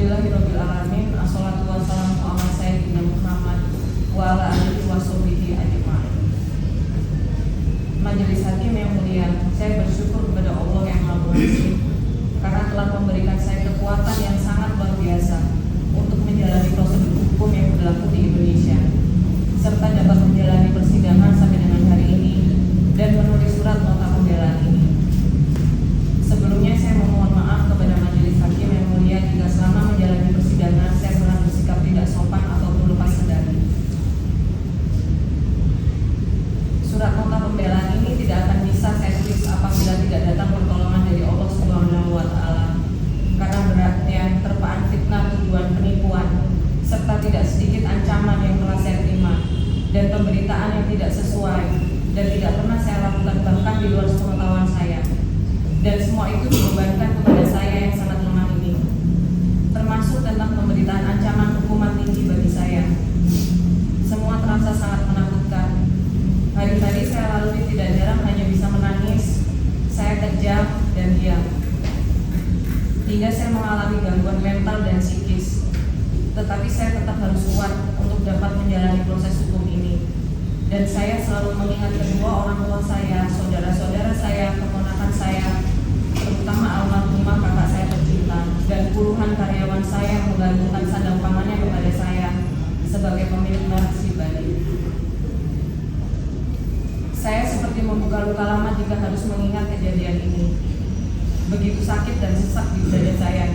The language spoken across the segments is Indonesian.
Alhamdulillahirrabbilalamin. Assalatu wassalamu ala sayyidina Muhammad wa ala alihi wa sahbihi ajma'in. Majelis hakim yang mulia, saya bersyukur kepada Allah yang Maha Pengasih karena telah memberikan saya kekuatan yang sangat luar biasa untuk menjalani prosedur hukum yang berlaku di Indonesia, serta dapat menjalani persidangan sampai dengan hari ini dan menulis surat nota pembelaan ini. Sebelumnya saya memohon maaf kepada majelis hakim yang mulia jika selama menjalani persidangan saya pernah bersikap tidak sopan ataupun lepas kendali. Surat nota pembelaan ini tidak akan bisa saya tulis apabila tidak datang pertolongan dari Allah Subhanahu wa Ta'ala, karena beratnya terpaan fitnah, tujuan penipuan, serta tidak sedikit ancaman yang telah saya terima dan pemberitaan yang tidak sesuai dan tidak pernah saya lakukan bahkan di luar sepengetahuan saya. Dan semua itu dibebankan kepada saya yang sangat lemah ini, termasuk tentang pemberitaan ancaman hukuman tinggi bagi saya. Semua terasa sangat menakutkan. Hari-hari saya lalui tidak jarang hanya bisa menangis, saya kejam dan diam, hingga saya mengalami gangguan mental dan psikis. Tetapi saya tetap harus kuat untuk dapat menjalani proses hukum ini. Dan saya selalu mengingat kedua orang tua saya, saudara-saudara saya, keponakan saya, terutama almarhumah kakak saya tercinta, dan puluhan karyawan saya yang menggantungkan sandang pangannya kepada saya sebagai pemilik merek pribadi. Saya seperti membuka luka lama jika harus mengingat kejadian ini. Begitu sakit dan sesak di dada saya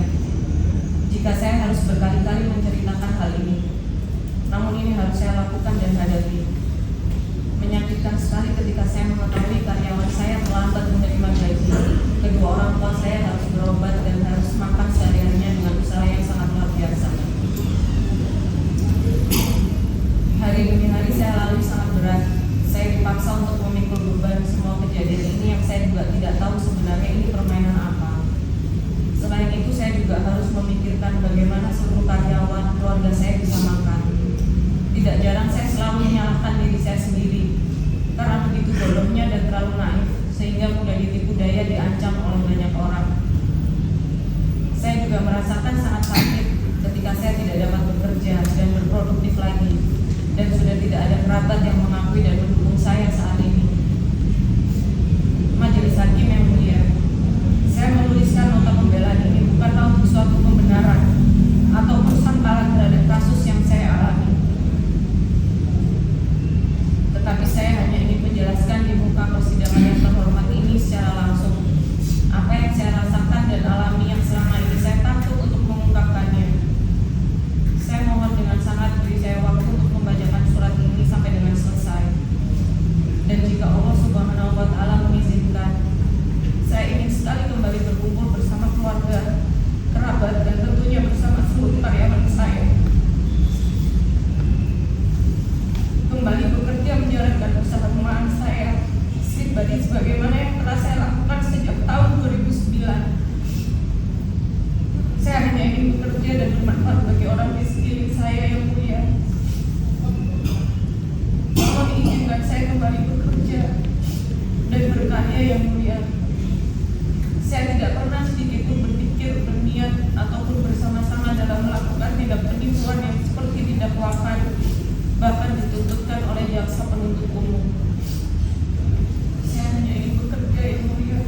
jika saya harus berkali-kali menceritakan hal ini. Namun ini harus saya lakukan dan hadapi. Menyakitkan sekali ketika saya mengetahui karyawan saya terlambat menerima gaji. Kedua orang tua saya harus berobat dan harus makan sehari-harinya dengan usaha yang sangat luar biasa. Hari demi hari saya lalui sangat berat. Saya dipaksa untuk memikul beban semua kejadian ini yang saya juga tidak tahu sebenarnya ini permainan apa. Selain itu saya juga harus memikirkan bagaimana seluruh karyawan keluarga saya bisa makan. Tidak jarang saya selalu menyalahkan diri saya sendiri karena begitu bodohnya dan terlalu naif sehingga mudah ditipu daya, diancam oleh banyak orang. Saya juga merasakan sangat sakit ketika saya tidak dapat bekerja dan berproduktif lagi, dan sudah tidak ada kerabat yang mengakui dan mendukung saya saat ini. Majelis hakim yang mulia, saya menuliskan nota pembelaan ini bukanlah untuk suatu pembenaran atau persangkalan terhadap kasus yang saya alami, tetapi saya hanya ingin menjelaskan di muka persidangan yang terhormat ini secara langsung apa yang saya rasakan dan alami yang selama ini saya takut untuk mengungkapkannya. Saya mohon dengan sangat beri saya waktu untuk membacakan surat ini sampai dengan selesai. Dan jika Allah Subhanahu wa Ta'ala mengizinkan, saya ingin sekali kembali berkumpul bersama keluarga, kerabat, dan tentunya bersama seluruh karyawan saya. Kembali bekerja menjalankan usaha rumahan saya pribadi sebagaimana yang telah saya lakukan sejak tahun 2009. Saya hanya ingin bekerja dan bermanfaat bagi orang di sekeliling saya yang mulia. Mohon izinkan saya kembali bekerja dan berkarya yang mulia. Saya tidak pernah sedikit pun berpikir, berniat, ataupun bersama-sama dalam melakukan tindak penipuan yang seperti didakwakan, bahkan dituntutkan oleh jaksa penuntut umum. Saya hanya ingin bekerja yang mulia.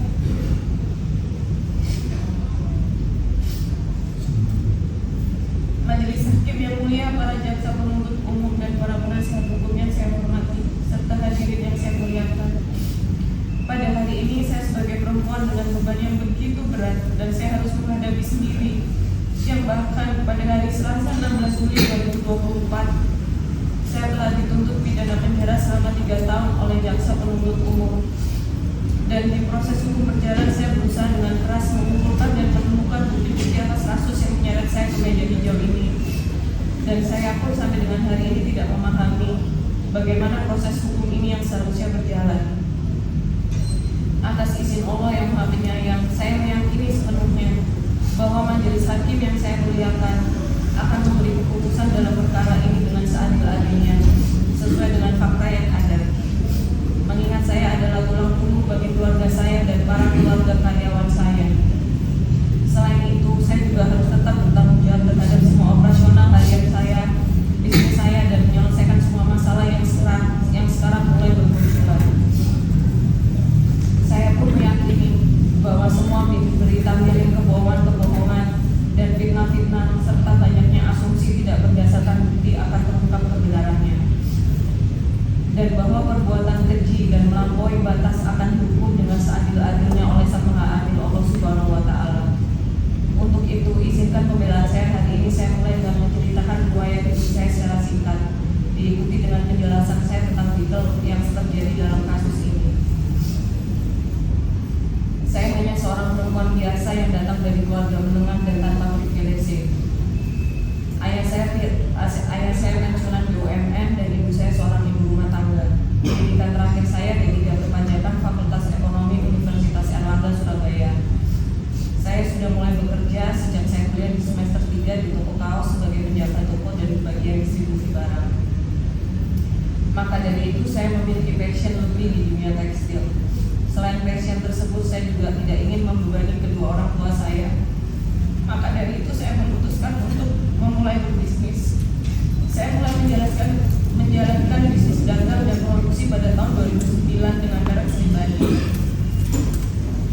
Majelis hakim yang mulia, para jaksa penuntut umum dan para penasihat hukum yang saya hormati, serta hadirin yang saya muliakan. Pada hari ini saya sebagai perempuan dengan beban yang begitu berat dan saya harus menghadapi sendiri, yang bahkan pada hari Selasa 16 Juli 2024 saya telah dituntut pidana penjara selama 3 tahun oleh jaksa penuntut umum. Dan di proses hukum berjalan saya berusaha dengan keras mengumpulkan dan menemukan bukti-bukti atas kasus yang menyeret saya ke meja hijau ini. Dan saya pun sampai dengan hari ini tidak memahami bagaimana proses hukum ini yang seharusnya berjalan. Atas izin Allah yang Maha Penyayang, saya meyakini sepenuhnya bahwa majelis hakim yang saya muliakan akan memberi keputusan dalam perkara ini dengan seadil-adilnya, sesuai dengan fakta yang ada. Mengingat saya adalah tulang punggung bagi keluarga saya dan para keluarga karyawan saya. Selain itu, saya juga harus tetap bertanggung jawab dari keluarga menengah dan tanpa privilege. Ayah saya pensiunan BUMN dan ibu saya seorang ibu rumah tangga. Pendidikan terakhir saya D3 Kepanjatan Fakultas Ekonomi Universitas Airlangga Surabaya. Saya sudah mulai bekerja sejak saya kuliah di semester 3 di toko kaos sebagai penjaga toko dan bagian distribusi barang. Maka dari itu saya memiliki passion lebih di dunia tekstil. Selain passion tersebut, saya juga tidak ingin membebani kedua orang tua saya. Maka dari itu saya memutuskan untuk memulai berbisnis. Saya mulai menjalankan bisnis dagang dan produksi pada tahun 2009 dengan merek Sribadi.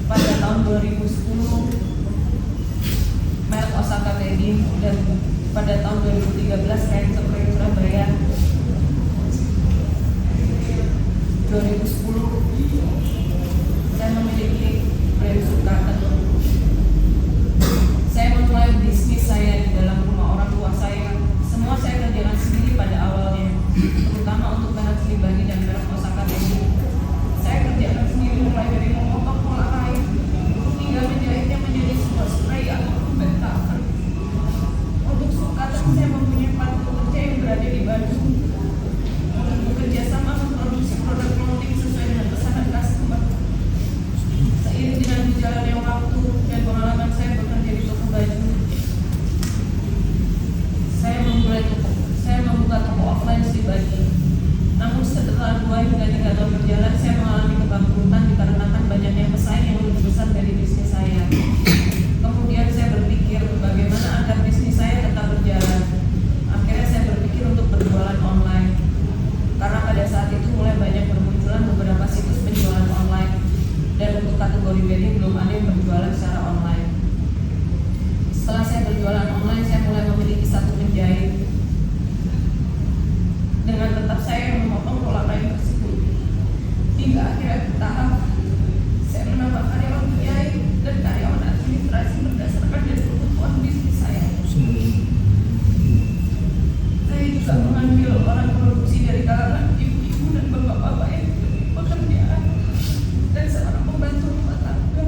Pada tahun 2010 merek Osaka Wedding, dan pada tahun 2013 kain Spray Surabaya. 2010 saya memiliki brand Sukaten. Saya memulai bisnis saya di dalam rumah orang tua saya. Semua saya kerjakan sendiri pada awalnya, terutama untuk merek Sribadi dan merek Osaka Wedding. Saya kerjakan sendiri mulai dari memotong pola kain hingga menjahitnya menjadi sebuah spray atau bed cover. Untuk Sukaten saya mempunyai partner kerja yang berada di Bandung untuk bekerja sama memproduksi produk clothing sesuai dengan pesanan customer. Seiring dengan berjalannya waktu dan pengalaman saya bekerja di toko baju, saya membuka toko offline Sribadi. Namun setelah 2 hingga 3 tahun berjalan, saya mengalami kebangkrutan dikarenakan banyaknya pesaing yang lebih besar dari bisnis saya. Kemudian saya berpikir bagaimana agar bisnis saya tetap berjalan. Akhirnya saya berpikir untuk berjualan online. Karena pada saat itu mulai banyak bermunculan beberapa situs penjualan online, dan untuk kategori wedding belum ada yang berjualan secara online. Setelah saya berjualan online, saya mulai memiliki satu penjahit. Dengan tetap saya yang memotong pola kain tersebut, hingga akhirnya bertahap saya menambah karyawan penjahit dan karyawan administrasi berdasarkan dari kebutuhan bisnis saya. Saya juga mengambil orang produksi dari kalangan ibu-ibu dan bapak-bapak yang pekerjaan dan seorang pembantu rumah tangga.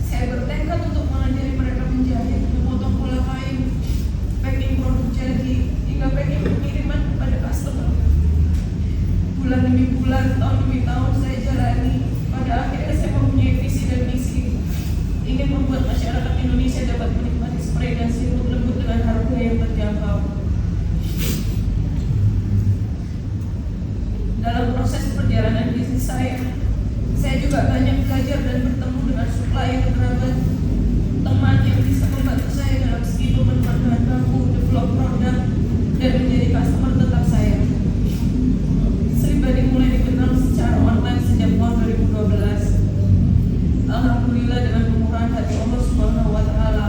Saya bertekad untuk mengajari mereka menjahit, memotong pola kain, packing produk jadi, hingga packing pengiriman kepada customer. Bulan demi bulan, tahun demi tahun saya jalani. Pada akhirnya saya mempunyai visi dan misi, ingin membuat masyarakat Indonesia dapat menikmati spray dan selimut lembut dengan harga yang terjangkau. Dalam proses perjalanan bisnis saya juga banyak belajar dan bertemu dengan supplier kerabat, teman yang bisa membantu saya dalam segi pemenuhan bahan baku, develop produk, dan menjadi customer tetap saya. Sribadi mulai dikenal secara online sejak tahun 2012. Alhamdulillah dengan kemurahan hati Allah Subhanahu wa Ta'ala,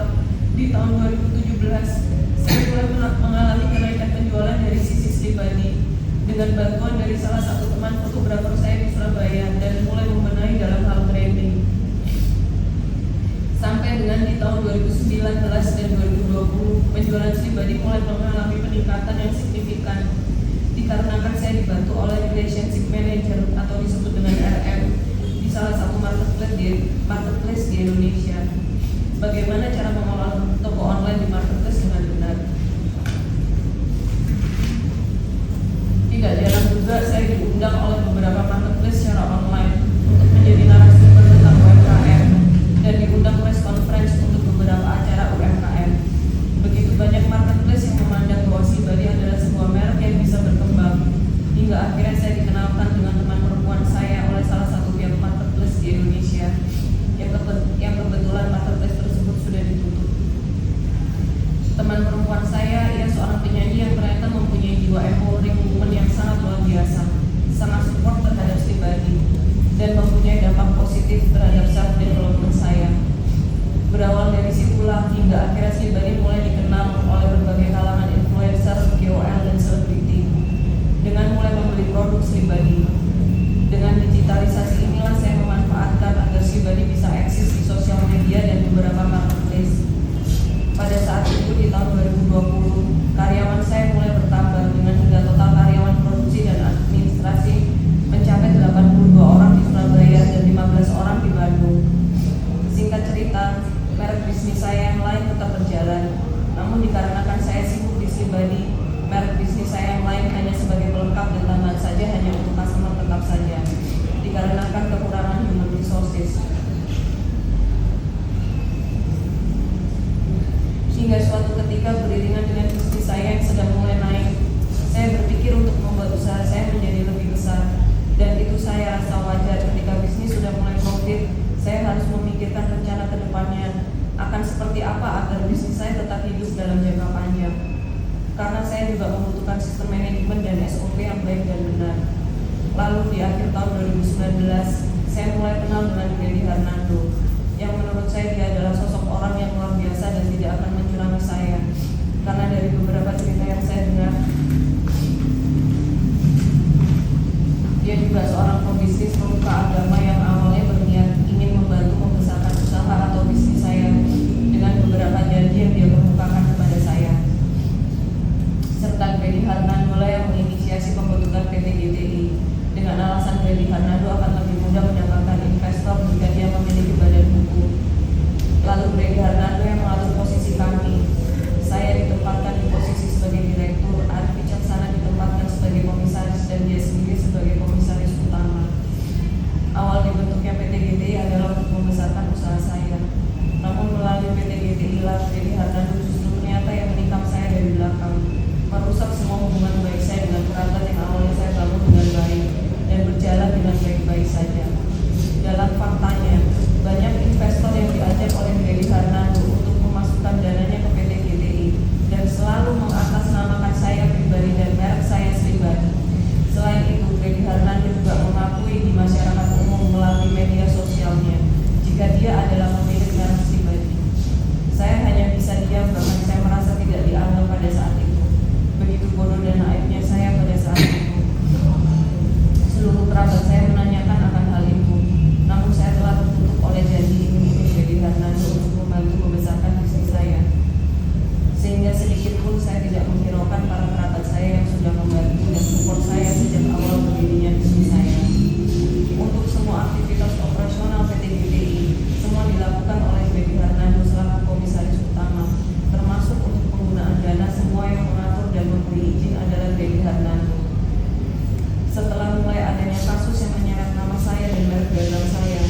di tahun 2017 saya mulai mengalami kenaikan penjualan dari sisi Sribadi dengan bantuan dari salah satu teman fotografer saya di Surabaya, dan mulai membenahi dalam hal branding. Sampai dengan di tahun 2019 dan 2020 penjualan Sribadi mulai mengalami peningkatan yang signifikan dikarenakan saya dibantu oleh relationship manager atau disebut dengan RM di salah satu marketplace di Indonesia. Bagaimana cara mengelola toko online di marketplace dengan benar? Tidak jarang juga saya diundang oleh beberapa marketplace secara online untuk menjadi narasumber tentang UMKM dan diundang press conference untuk beberapa acara UMKM. Begitu banyak marketplace yang memandang bahwa Sribadi adalah sebuah merek yang bisa berkembang, hingga akhirnya saya dikenalkan dengan teman perempuan saya oleh salah satu pihak marketplace di Indonesia yang merek bisnis saya yang lain tetap berjalan. Namun dikarenakan saya sibuk di Slibadi, merek bisnis saya yang lain hanya sebagai pelengkap dan tambahan saja, hanya untuk customer tetap saja, dikarenakan kekurangan human resources. Hingga suatu ketika beriringan dengan bisnis saya yang sedang mulai naik, saya berpikir untuk membuat usaha saya menjadi lebih besar. Dan itu saya rasa wajar. Ketika bisnis sudah mulai profit, saya harus memikirkan rencana ke depannya akan seperti apa agar bisnis saya tetap hidup dalam jangka panjang. Karena saya juga membutuhkan sistem manajemen dan SOP yang baik dan benar. Lalu di akhir tahun 2019, saya mulai kenal dengan Freddy Hernando, yang menurut saya dia adalah sosok orang yang luar biasa dan tidak akan mencurangi saya. Karena dari beberapa cerita yang saya dengar, dia juga seorang pebisnis pemuka agama yang awalnya berniat ingin membantu membesarkan usaha atau bisnis saya dengan beberapa janji yang dia kemukakan kepada saya. Serta Freddy Hernando yang menginisiasi pembentukan PT GTI dengan alasan Freddy Hernando akan lebih mudah mendapatkan investor jika dia memiliki badan hukum. Lalu Freddy Hernando yang mengatur posisi kami. Saya ditempatkan di posisi sebagai direktur, Arif Wicaksana ditempatkan sebagai komisaris, dan dia sendiri sebagai komisaris utama. Awal dibentuknya PT GTI adalah untuk membesarkan usaha saya. Namun melalui PT GTI lah, Freddy Hernando justru ternyata yang menikam saya dari belakang, merusak semua hubungan baik saya dengan kerabat yang awalnya saya bangun dengan baik dan berjalan dengan baik-baik saja. Dalam faktanya, banyak investor yang diajak oleh Freddy Hernando untuk memasukkan dananya ke PT GTI dan selalu mengatasnamakan saya pribadi dan merek saya Slibadi. Selain itu, Freddy Hernando juga mengakui di masyarakat umum melalui media sosialnya jika dia adalah pemilik merek Slibadi. Saya hanya bisa diam, bahkan saya merasa tidak dianggap pada saat itu. Begitu bodoh dan naifnya saya pada saat itu. Seluruh kerabat saya menanyakan akan hal itu. Namun saya telah tertutup oleh janji ini Freddy Hernando untuk membantu membesarkan bisnis saya. Sehingga sedikit pun saya tidak menghiraukan para kerabat saya yang sudah membantu dan support saya sejak awal berdirinya bisnis saya. Untuk semua aktivitas operasional PT GTI, semua dilakukan oleh Freddy Hernando selaku komisaris utama, termasuk untuk penggunaan dana. Semua yang mengatur dan memberi izin adalah Freddy Hernando. Setelah mulai adanya kasus yang menyeret nama saya dan merek dagang saya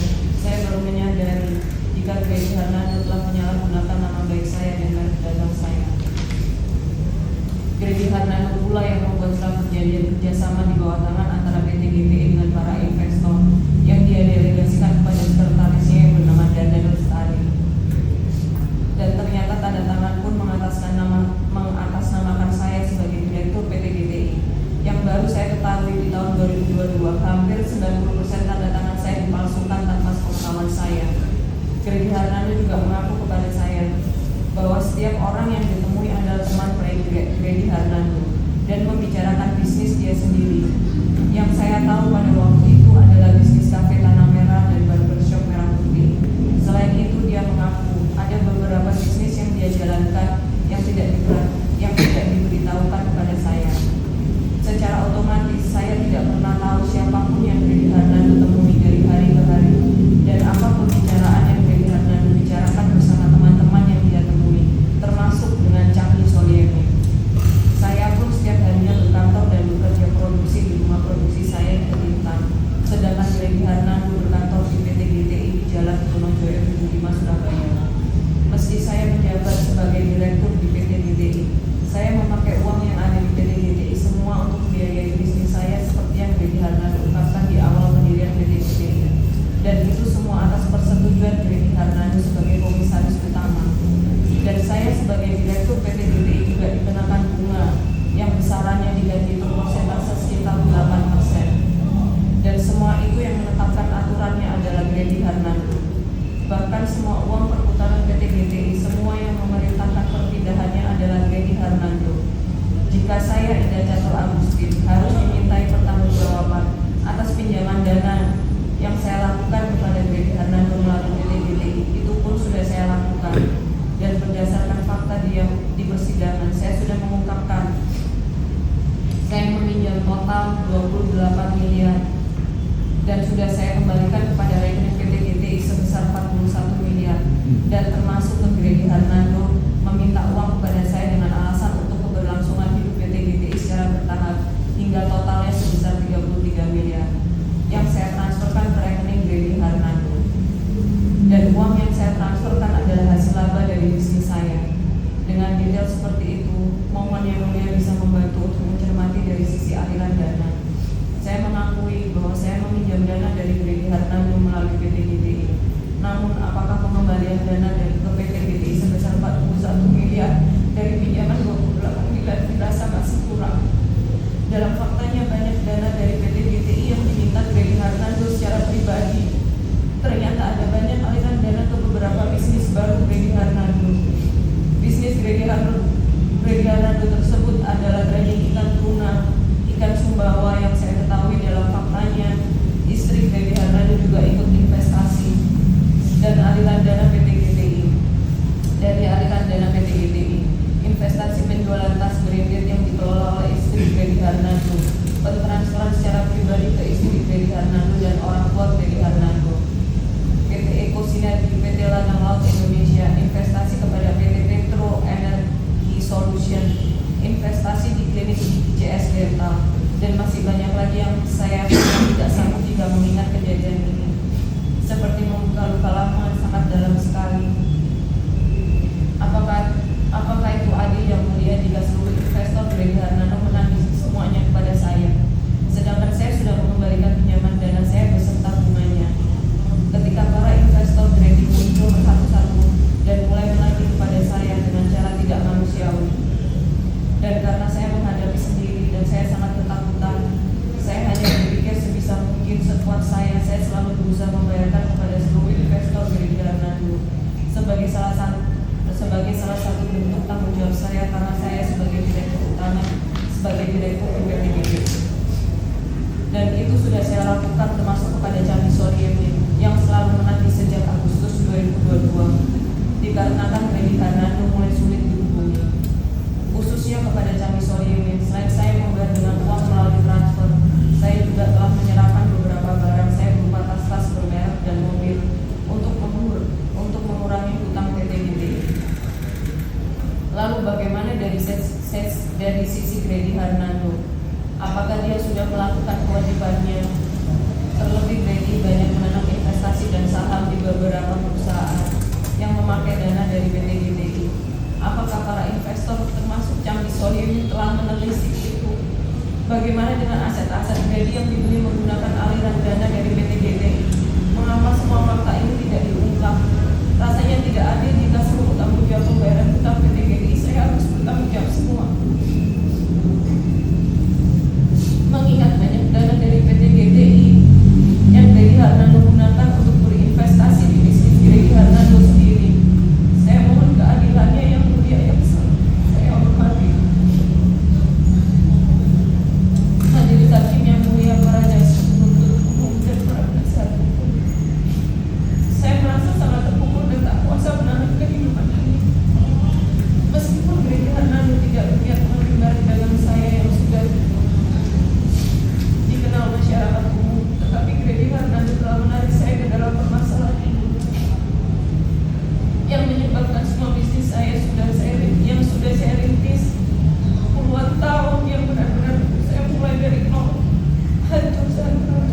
baru menyadari jika Freddy Hernando telah menyalahgunakan nama baik saya dan merek dagang saya. Freddy Hernando pula yang membuat surat perjanjian kerjasama di bawah tangan antara PT GTI dengan para investor yang dia delegasikan kepada sekretarisnya yang bernama Danda Lestari. Dan ternyata tanda tangan pun mengatasnamakan saya sebagai direktur PT GTI. Yang baru saya ketahui di tahun 2022, hampir 90% tanda tangan saya dipalsukan tanpa sepengetahuan saya. Freddy Hernando juga mengaku kepada saya bahwa setiap orang yang ditemui adalah teman Freddy Hernando dan membicarakan bisnis dia sendiri. Yang saya tahu pada waktu itu dan termasuk ke Grady Hernando meminta uang kepada saya dengan alasan untuk keberlangsungan hidup PT GTI secara bertahap hingga totalnya sebesar 33 miliar yang saya transferkan ke rekening Grady Hernando. Dan uang yang saya transferkan adalah hasil laba dari bisnis saya. Dengan detail seperti itu, mohon yang mulia bisa membantu untuk mencermati dari sisi aliran dana. Saya mengakui bahwa saya meminjam dana dari Grady Hernando melalui PT GTI. Namun, apakah pengembalian dana dari ke PT GTI sebesar 41 miliar dari pinjaman 28 miliar dirasa masih kurang? Dalam faktanya banyak dana dari PT GTI yang diminta Grady Hernando secara pribadi. Ternyata ada banyak aliran dana ke beberapa bisnis baru Grady Hernando. Bisnis Grady Hernando tersebut adalah training ikan tuna, ikan sumbawa yang saya ketahui dalam faktanya istri Grady Hernando juga ikut investasi dan aliran dana PT GTI. Dari aliran dana PT GTI, investasi penjualan tas branded yang dikelola oleh istri Grady Hernando, pentransferan secara pribadi ke istri Grady Hernando dan orang tua Grady Hernando, PT Eko Sinergi, PT Ladang Laut Indonesia, investasi kepada PT Petro Energy Solution, investasi di klinik CS Delta, dan masih banyak lagi yang saya tidak sanggup jika mengingat kejadian ini. Seperti membuka luka lama sangat dalam sekali. Apakah itu adil yang mulia jika seluruh investor Grady Hernando menagih semuanya kepada saya, sedangkan saya sudah mengembalikan pinjaman dana saya beserta bunganya? Ketika para investor Grady muncul satu-satu dan mulai menagih kepada saya dengan cara tidak manusiawi, dan karena saya menghadapi sendiri dan saya sangat ketakutan, saya hanya berpikir sebisa mungkin sekuat saya selalu berusaha membayarkan kepada seluruh investor Grady Hernando sebagai salah satu bentuk tanggung jawab saya karena saya sebagai direktur utama, sebagai direktur PT GTI. Dan itu sudah saya lakukan termasuk kepada Chami Soryemin yang selalu menagih sejak Agustus 2022 dikarenakan Grady Hernando mulai sulit dihubungi. Khususnya kepada Chami Soryemin, selain saya membayar dengan uang melalui transfer, saya juga telah menyerahkan beberapa barang saya berupa tas-tas bermerek dan mobil untuk mengurangi hutang PT GTI. Lalu bagaimana dari sisi Grady Hernando? Apakah dia sudah melakukan kewajibannya? Terlebih Grady banyak menanam investasi dan saham di beberapa perusahaan yang memakai dana dari PT GTI. Apakah para investor termasuk Chami Soryemin telah menelisik itu? Bagaimana dengan aset-aset Grady yang dibeli menggunakan aliran dana dari PT GTI? Mengapa semua fakta ini tidak diungkap? Rasanya tidak adil jika seluruh tanggung jawab pembayaran hutang PT GTI saya harus bertanggung jawab semua. Mengingat banyak dana dari PT GTI yang Grady Hernando gunakan untuk berinvestasi di bisnis Grady Hernando sendiri, saya mohon keadilannya yang mulia yang saya hormati. Majelis Hakim yang mulia, para jasa penuntut umum dan para penasihat hukum, saya merasa sangat terpukul dan tak kuasa menahan kehidupan ini. Meskipun Grady Hernando tidak berniat mengambil barang dagang saya yang sudah dikenal masyarakat umum, tetapi Grady Hernando telah menarik saya ke dalam permasalahan ini yang menyebabkan semua bisnis yang sudah saya rintis puluhan tahun yang benar-benar saya mulai dari nol hancur sangat.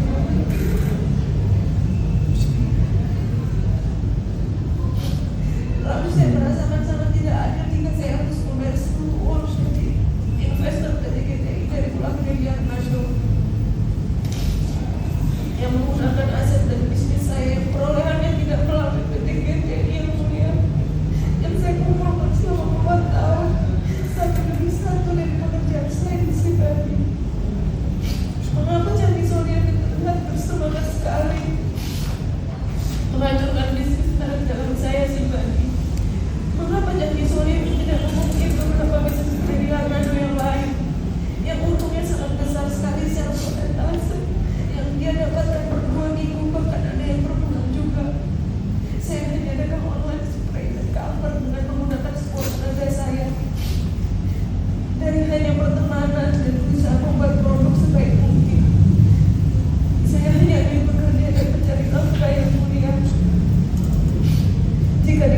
Lalu saya merasakan sangat tidak adil jika saya harus membayar seluruh uang seperti investor PT GTI dari ulang Grady Hernando yang menggunakan aset dan bisnis saya yang perolehannya tidak melalui PT GTI yang mulia.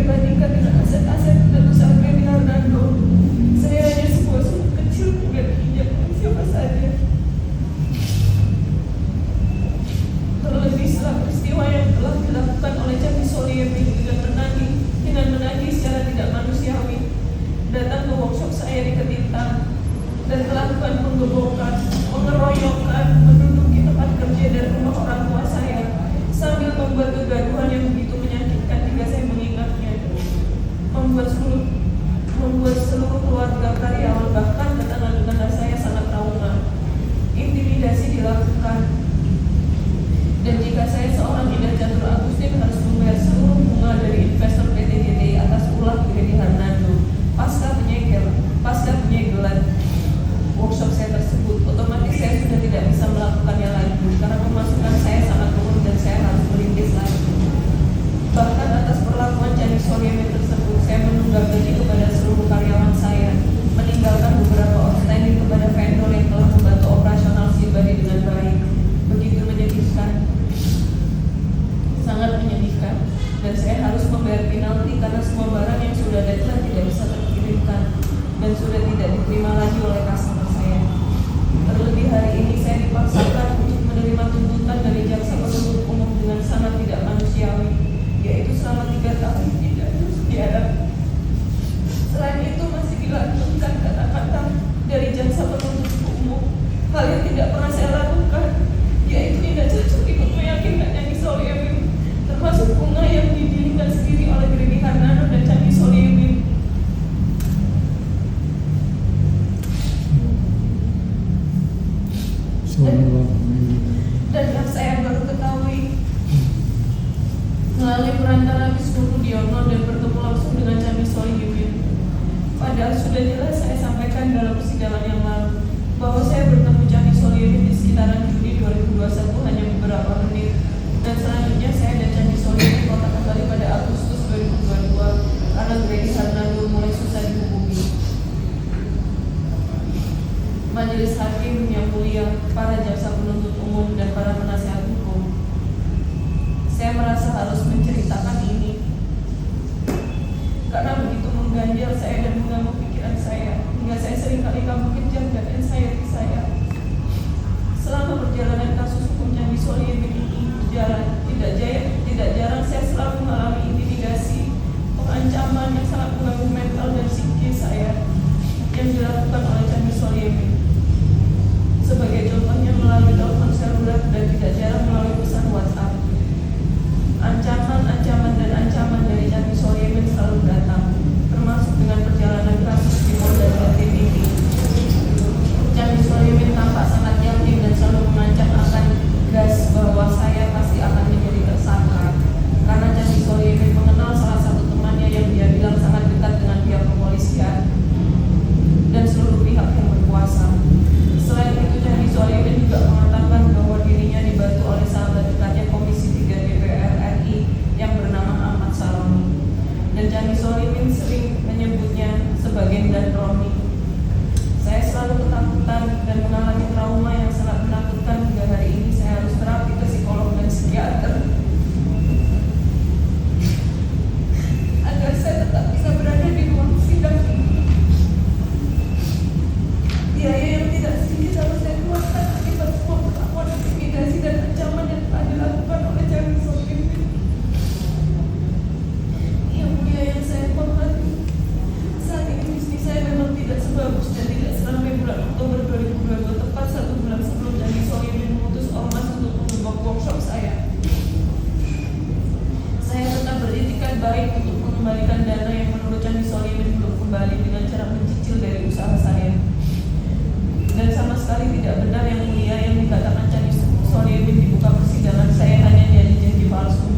bandingkan dengan aset-aset dan usaha Granny Hernando, saya hanya sebuah sumur kecil dan pinjam siapa saja. Terlebih setelah peristiwa yang telah dilakukan oleh Chami Soliemi dengan menagih secara tidak manusiawi, datang ke workshop saya di Ketintang dan melakukan penggerobokan, pengeroyokan, menduduki tempat kerja dan rumah orang tua saya sambil membuat kegaduhan yang begitu menyakitkan jika saya mengingatnya, membuat seluruh keluarga karyawan bahkan tetangga-tetangga saya sangat trauma. Intimidasi dilakukan, dan jika saya seorang Indah Catur Agustin harus membayar seluruh bunga dari investor PT GTI atas ulah Granny Hernando pasca penyegelan workshop saya tersebut, otomatis saya sudah tidak bisa melakukannya lagi karena pemasukan saya sangat turun dan saya harus merintis lagi. Bahkan atas perlakuan Chami Soliemi tersebut, saya menunggak gaji kepada seluruh karyawan saya, meninggalkan beberapa outstanding kepada vendor yang telah membantu operasional Sibadi dengan baik. Begitu menyedihkan, sangat menyedihkan, dan saya harus membayar penalti karena semua barang yang sudah deadline tidak bisa terkirimkan dan sudah tidak diterima lagi oleh customer saya. Terlebih hari ini saya dipaksakan untuk menerima tuntutan dari jaksa penuntut umum dengan sangat tidak manusiawi, yaitu selama 3 tahun tidak penjara. Selain itu masih dilakukan kata-kata dari jaksa penuntut umum, hal yang tidak pernah saya lakukan, yaitu tidak cocok ikut meyakinkan Chami Soliemi, termasuk bunga yang didirikan sendiri oleh Granny Hernando dan Chami Soliemi. Dan yang saya baru ketahui melalui perantara Wisnu Budiono dan bertemu langsung dengan Chami Soliemi. Padahal sudah jelas saya sampaikan dalam persidangan yang lalu bahwa saya bertemu Chami Soliemi di sekitaran Juni 2021 hanya beberapa menit, dan selanjutnya saya dan Chami Soliemi kontak kembali pada Agustus 2022 karena Granny Hernando mulai susah dihubungi. Majelis hakim yang mulia, para jaksa penuntut umum dan para penasihat hukum, saya merasa harus menceritakan ini karena begitu mengganjal saya dan mengganggu pikiran saya hingga saya seringkali kambuh kejam dan anxiety saya. Selama perjalanan kasus hukum Chami Soliemi ini berjalan, tidak jarang saya selalu mengalami intimidasi, pengancaman yang sangat mengganggu mental dan psikis saya yang dilakukan oleh Chami Soliemi. Sebagai contohnya melalui telepon seluler dan tidak jarang melalui pesan WhatsApp. Ancaman dan ancaman dari Chami Soliemi selalu datang, termasuk dengan perjalanan kasus di Polda Jatim ini. Chami Soliemi tampak sangat yakin dan selalu mengancam akan gas bahwa saya pasti akan menjadi tersangka karena Chami Soliemi mengenal salah satu temannya yang dia bilang sangat dekat dengan pihak kepolisian dan seluruh pihak yang berkuasa. Selain itu, Chami Soliemi juga mengatakan bahwa dirinya dibantu oleh sahabat dekatnya Komisi 3 DPR RI yang bernama Ahmad Saroni, dan Chami Soliemi sering menyebutnya sebagai Dan Roni. Saya selalu ketakutan dan mengalami trauma yang sangat menakutkan hingga hari ini saya harus terapi ke psikolog dan psikiater agar saya tetap bisa berada di ruang sidang ini. Biaya yang tidak sedikit harus saya keluarkan akibat semua perlakuan intimidasi dan ancaman yang telah dilakukan oleh Chami Soliemi. Yang mulia yang saya hormati, saat ini bisnis saya memang tidak sebagus dan tidak seramai bulan Oktober 2022, tepat 1 bulan sebelum Chami Soliemi memutus ormas untuk menggebok workshop saya. Saya tetap beritikad baik untuk mengembalikan dana yang menurut Chami Soliemi belum kembali dengan cara mencicil dari usaha saya. Dan sama sekali tidak benar yang mulia yang dikatakan Chami Soliemi di muka persidangan saya hanya janji-janji palsu.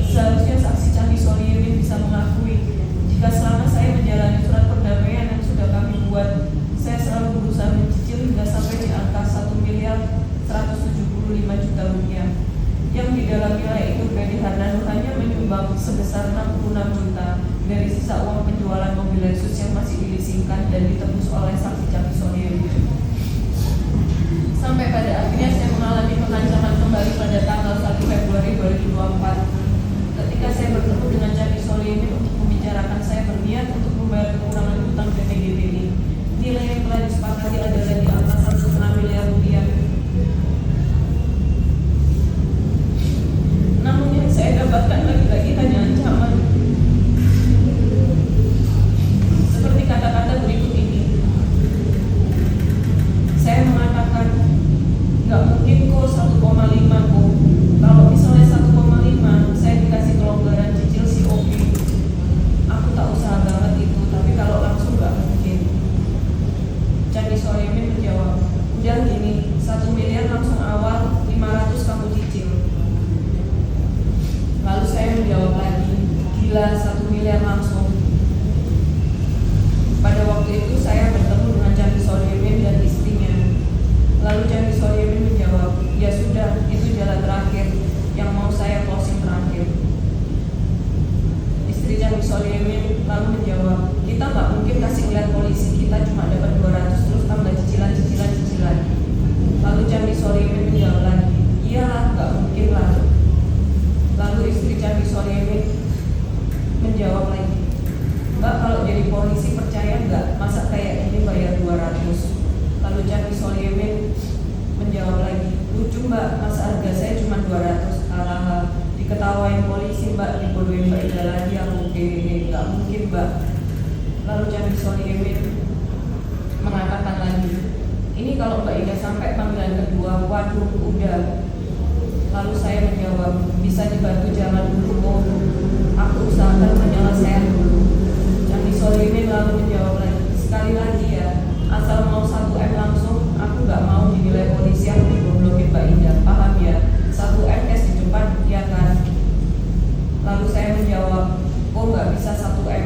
Seharusnya saksi Chami Soliemi bisa mengakui jika selama saya menjalani surat perdamaian yang sudah kami buat, saya selalu berusaha mencicil hingga sampai di angka 1.175.000.000 rupiah, yang di dalam nilai itu Granny Hernando hanya menyumbang sebesar 66 juta dari sisa uang penjualan mobil Lexus yang masih dileasingkan dan ditebus oleh saksi Chami Soliemi. Sampai pada akhirnya saya mengalami pengancaman kembali pada tanggal 1 Februari 2024 ketika saya bertemu dengan Chami Soliemi untuk niat untuk membayar kekurangan hutang PT GPI. Nilai yang telah disepakati adalah di atas 1,5 miliar rupiah. Namun yang saya dapatkan lagi-lagi hanya ancaman. Seperti kata-kata berikut ini. Saya mengatakan, nggak mungkin kok 1,5 kok. Kalau misalnya 1,5, saya dikasih kelonggaran cicil sih oke. Aku tak usaha banget itu, tapi kalau langsung nggak mungkin. Candi Soemin menjawab, udah gini, 1 miliar langsung awal, 500 kamu cicil. Lalu saya menjawab lagi, gila 1 miliar langsung. Pada waktu itu saya bertemu dengan Candi Soemin dan istrinya. Lalu Candi Soemin menjawab, ya sudah, itu jalan terakhir yang mau saya closing terakhir. Istri Candi Soemin lalu menjawab, kita nggak mungkin kasih lihat polisi, kita cuma dapat 200 terus tambah cicilan. Lalu Candi Soemin menjawab lagi, iyalah nggak mungkin lah. Lalu istri Candi Soemin menjawab lagi, Mbak kalau jadi polisi percaya nggak masa kayak ini bayar 200? Lalu Candi Soemin menjawab lagi, lucu Mbak, masa harga saya cuma 200? Hahaha, diketawain polisi Mbak, dibodohin Mbak Ida lagi, aku gini, nggak mungkin Mbak. Lalu Candi Soemin mengatakan lagi, ini kalau Mbak Ida sampai panggilan kedua, waduh udah. Lalu saya menjawab, bisa dibantu jangan dulu Om, aku usahakan penyelesaian dulu. Candi Soemin lalu menjawab lagi, sekali lagi ya, asal mau 1M langsung, aku nggak mau dinilai polisi yang digoblokin Mbak Ida, paham ya? 1M cash di depan, ya kan? Lalu saya menjawab, kok nggak bisa 1M?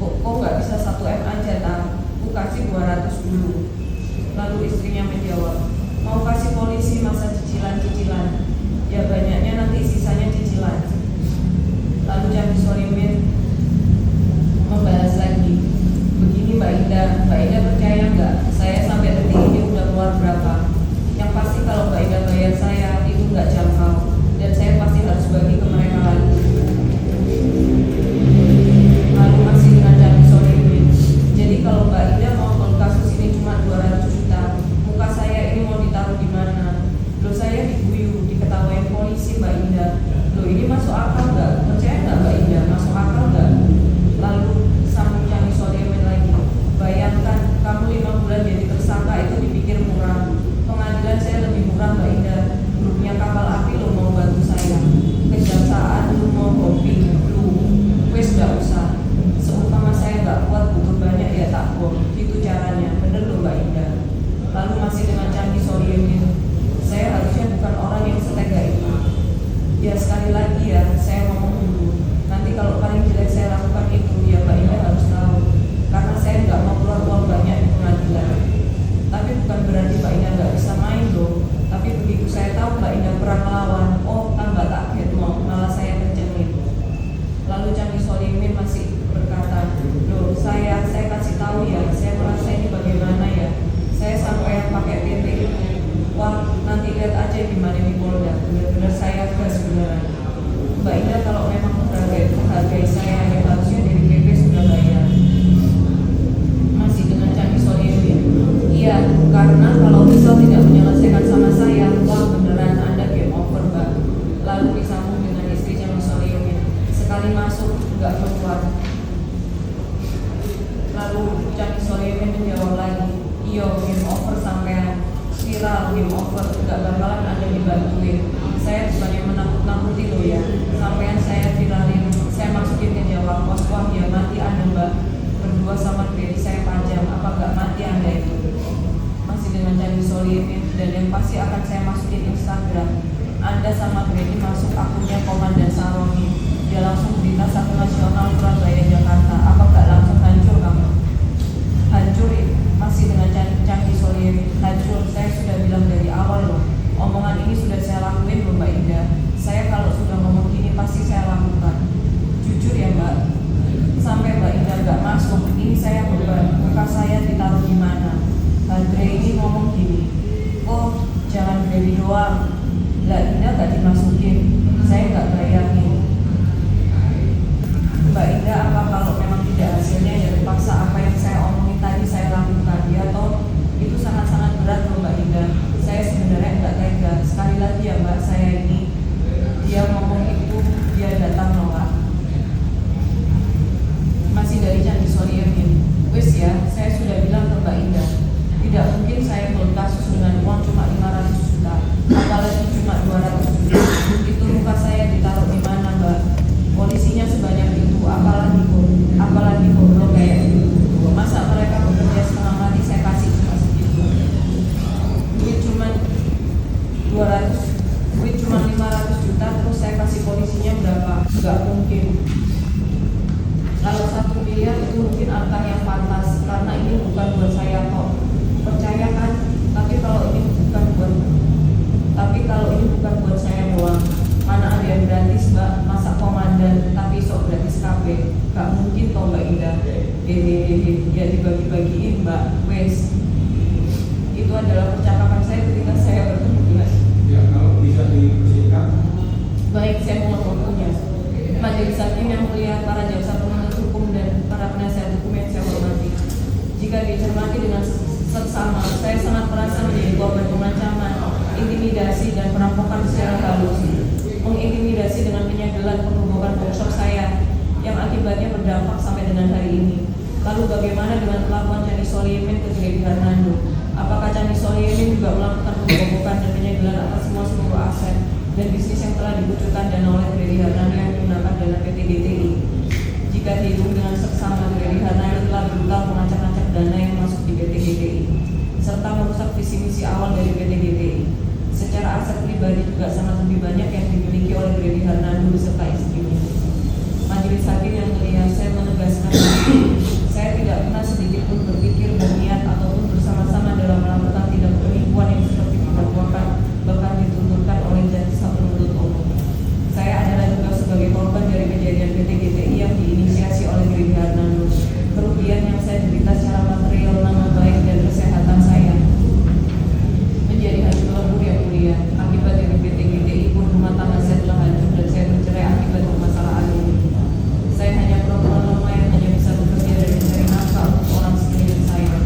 Kok nggak bisa 1M aja, Tang? Aku kasih 200 dulu. Lalu istrinya menjawab, mau kasih polisi masa cicilan? Ya banyaknya nanti sisanya cicilan. Lalu Candi Soemin membalas lagi, begini Mbak Ida percaya nggak? Saya sampai detik ini udah keluar berapa? Yang pasti kalau Mbak Ida bayar saya itu nggak jangkau, dan saya pasti harus bagi ke mereka lagi. Lalu masih dengan Candi Soemin, jadi kalau Mbak Ida mau kasus ini cuma 200 juta, muka saya ini mau ditaruh di mana? Loh saya diguyu, diketawain polisi Mbak Ida. Loh ini masuk akal nggak? Percaya nggak Mbak Ida? Masuk akal nggak? Lalu sambung Candi Soemin lagi, bayangkan kamu 5 bulan jadi tersangka itu dipikir murah. Pengadilan saya lebih murah Mbak Ida. Grupnya kapal api lo mau bantu saya, kejaksaan lo mau hobi lo, wes gak usah. Seumpama saya gak kuat butuh banyak ya tak bom. Itu caranya, bener lo Mbak Ida. Lalu masih dengan Candi Soemin, saya harusnya bukan orang yang setega itu. Ya sekali lagi ya, saya ngomong dulu, nanti kalau paling jelek saya lakukan itu, ya Mbak Ida harus tahu, karena saya nggak mau keluar uang banyak di pengadilan. Tapi bukan berarti Mbak Ida nggak bisa main loh. Tapi begitu saya tahu Mbak Ida perang melawan, oh tambah takut mau, malah saya kencengin. Lalu Candi Soemin masih berkata, loh saya kasih tahu ya, saya merasa ini bagaimana ya, saya sampai yang pakai PT itu, wah nanti lihat aja gimana di Polda, benar-benar saya gas beneran. Mbak Ida kalau memang menghargai saya, ya harusnya dari PP sudah bayar. Masih dengan Candi Soemin, iya karena kalau misal tidak menyelesaikan sama saya, wah beneran Anda game over Mbak. Lalu disambung dengan istri Candi Soemin, sekali masuk nggak keluar. Lalu Candi Soemin menjawab lagi, iyo game over sampean, viral game over, nggak bakalan Anda dibantuin. Saya bukan yang menakut-nakuti loh ya, sampean saya viralin, saya masukin ke Jawa Pos, wah ya mati Anda Mbak, berdua sama kredit saya panjang, apa nggak mati Anda itu? Masih dengan Candi Soemin, dan yang pasti akan saya masukin Instagram, Anda sama Gredi masuk akunnya Komandan Saroni, dia langsung berita 1 nasional Surabaya Jakarta, apa nggak langsung hancur kamu? Hancur ya? Masih dengan Candi Soemin, hancur, saya sudah bilang dari awal loh, omongan ini sudah saya lakuin loh Mbak Ida. Saya kalau sudah ngomong gini pasti saya lakukan. Jujur ya Mbak, sampai Mbak Ida nggak masuk, ini saya beban, muka saya ditaruh di mana? Andre ini ngomong gini, oh jangan Gredi doang, lah Ida nggak dimasukin, saya nggak bayangin. Mbak Ida apa kalau memang miliar itu mungkin angka yang pantas karena ini bukan buat saya kok. Percaya kan? Tapi kalau ini bukan buat saya doang. Mana ada yang gratis mbak, masa komandan tapi sok gratis KB. Gak mungkin toh mbak Indah. Ya dibagi-bagiin mbak. Wes. Itu adalah percakapan saya ketika saya bertemu dengan. Ya, kalau bisa dipersingkat. Baik, saya mohon waktunya. Majelis Hakim yang mulia, para jaksa penuntut hukum dan para penasihat hukum yang saya hormati. Jika dicermati dengan seksama, saya sangat merasa menjadi korban pengancaman, intimidasi dan perampokan secara halus, mengintimidasi dengan penyegelan pengebokan workshop saya yang akibatnya berdampak sampai dengan hari ini. Lalu bagaimana dengan pelakuan Candi Solimin ke Freddy Hernando? Apakah Candi Solimin juga melakukan pengebokan dan penyegelan atas semua seluruh aset dan bisnis yang telah dikucurkan dana oleh Freddy Hernando yang menggunakan dana PT GTI? Jika dihitung dengan seksama, Freddy Hernando telah berulang mengacak-acak dana yang masuk di PT GTI serta merusak visi misi awal dari PT GTI. Secara aset pribadi juga sangat lebih banyak yang dimiliki oleh Freddy Hernando beserta istrinya. Majelis Hakim yang mulia, saya menegaskan saya tidak pernah sedikit pun berpikir, berniat ataupun bersama-sama dalam melakukan tindak penipuan yang seperti didakwakan bahkan dituntutkan oleh jaksa penuntut umum. Saya adalah juga sebagai korban dari kejadian PT GTI yang diinisiasi oleh Freddy Hernando. Kerugian yang saya derita secara material, nama baik dan kesehatan saya menjadi hancur lebur yang mulia. Akibat dari PT GTI pun rumah tangga saya telah hancur dan saya bercerai akibat permasalahan ini. Saya hanya perempuan lemah yang hanya bisa bekerja dan mencari nafkah untuk orang sekeliling saya.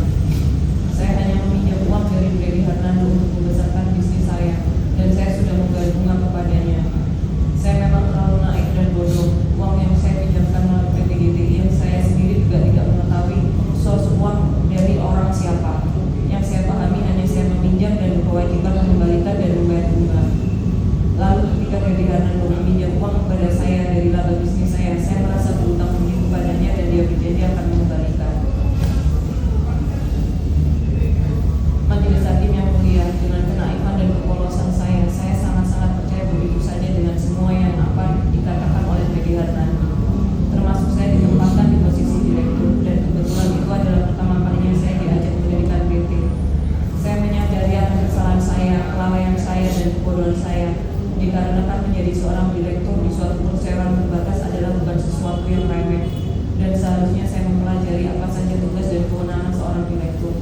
Saya hanya meminjam uang dari Freddy Hernando untuk membesarkan bisnis saya dan saya sudah membayar bunga kepadanya. Saya memang terlalu naik dan bodoh. Uang yang saya pinjamkan melalui PT GTI yang saya sendiri juga tidak mengetahui source uang dari orang siapa. Yang saya pahami hanya saya meminjam dan berkewajiban mengembalikan dan membayar bunga. Lalu ketika Freddy Hernando meminjam uang kepada saya dari laba bisnis saya merasa berutang budi kepadanya dan dia berjanji akan mengembalikan. Majelis Hakim yang mulia, dengan kenaifan dan kepolosan saya sangat-sangat percaya begitu saja dengan semua yang apa dikatakan oleh Freddy Hernando. Termasuk saya ditempatkan di posisi direktur dan kebetulan itu adalah pertama kalinya saya diajak mendirikan PT. Saya menyadari akan kesalahan saya, kelalaian saya dan kebodohan saya. Dikarenakan menjadi seorang direktur di suatu perseroan terbatas adalah bukan sesuatu yang remeh dan seharusnya saya mempelajari apa saja tugas dan kewenangan seorang direktur.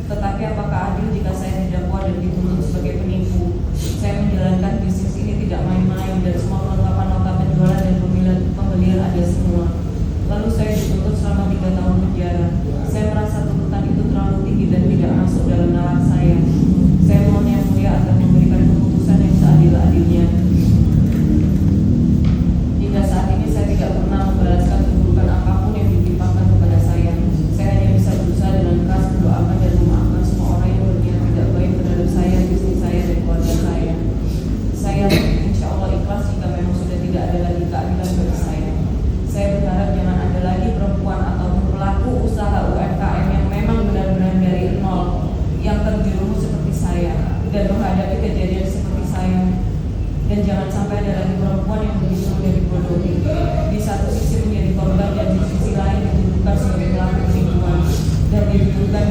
Tetapi apakah adil jika saya didakwa dan dituntut sebagai penipu? Saya menjalankan bisnis ini tidak main-main dan semua kelengkapan nota penjualan dan pembelian ada semua. Lalu saya dituntut selama 3 tahun penjara. Saya merasa tuntutan itu terlalu tinggi dan tidak masuk dalam nalar saya. Saya mohon yang mulia agar memberikan keputusan yang seadil-adilnya. Hingga saat ini saya tidak pernah membalaskan keburukan apapun yang ditimpakan kepada saya. Saya hanya bisa berusaha dengan keras mendoakan dan memaafkan semua orang yang berniat tidak baik terhadap saya, bisnis saya, dan keluarga saya. Saya insya Allah ikhlas jika memang sudah tidak ada lagi keadilan bagi saya. Saya berharap jangan ada lagi perempuan ataupun pelaku usaha UMKM yang memang benar-benar dari nol yang terjerumus seperti saya dan menghadapi kejadian seperti saya. Dan jangan sampai ada lagi perempuan yang begitu mudah dibodohi. Di satu sisi menjadi korban dan di sisi lain dituduhkan sebagai pelaku penipuan dan dituduhkan